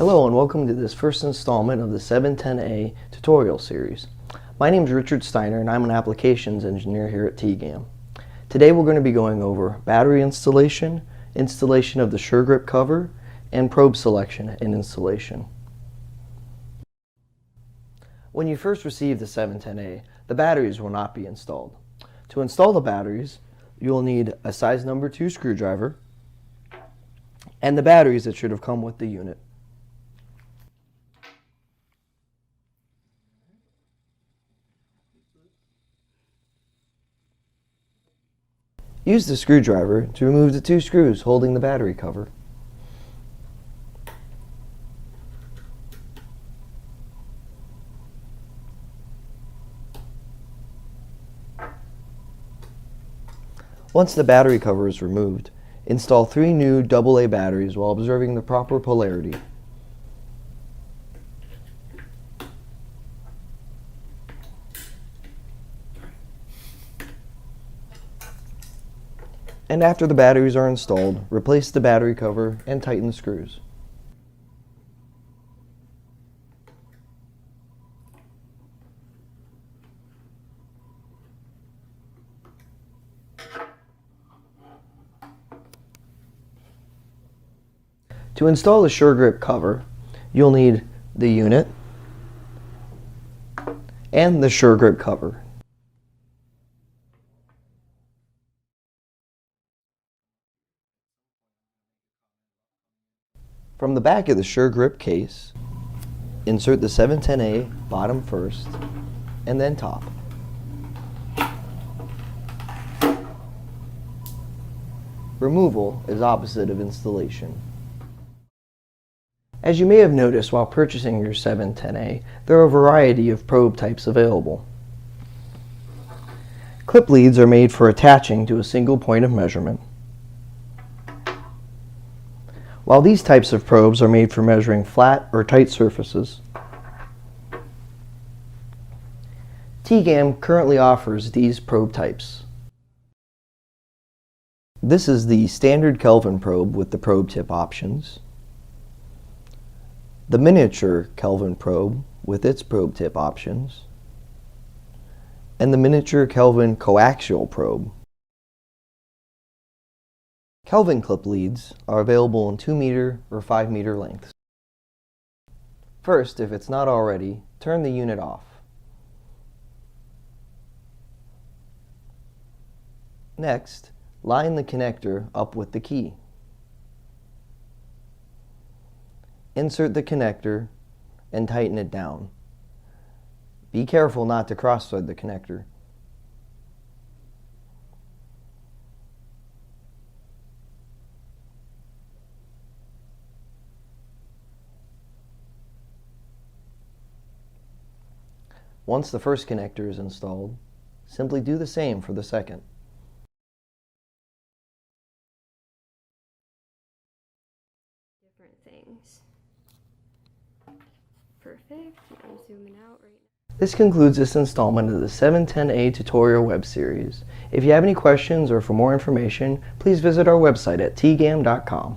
Hello and welcome to this first installment of the 710A tutorial series. My name is Richard Steiner and I'm an applications engineer here at TEGAM. Today we're going to be going over battery installation, installation of the sure grip cover, and probe selection and installation. When you first receive the 710A, the batteries will not be installed. To install the batteries, you will need a size number 2 screwdriver and the batteries that should have come with the unit. Use the screwdriver to remove the 2 screws holding the battery cover. Once the battery cover is removed, install 3 new AA batteries while observing the proper polarity. And after the batteries are installed, replace the battery cover and tighten the screws. To install the sure grip cover, you'll need the unit and the sure grip cover. From the back of the sure grip case, insert the 710A bottom first and then top. Removal is opposite of installation. As you may have noticed while purchasing your 710A, there are a variety of probe types available. Clip leads are made for attaching to a single point of measurement, while these types of probes are made for measuring flat or tight surfaces. TEGAM currently offers these probe types. This is the standard Kelvin probe with the probe tip options, the miniature Kelvin probe with its probe tip options, and the miniature Kelvin coaxial probe. Kelvin clip leads are available in 2 meter or 5 meter lengths. First, if it's not already, turn the unit off. Next, line the connector up with the key. Insert the connector and tighten it down. Be careful not to cross-thread the connector. Once the first connector is installed, simply do the same for the second. Different things. Perfect. I'm zooming out right now. This concludes this installment of the 710A tutorial web series. If you have any questions or for more information, please visit our website at tegam.com.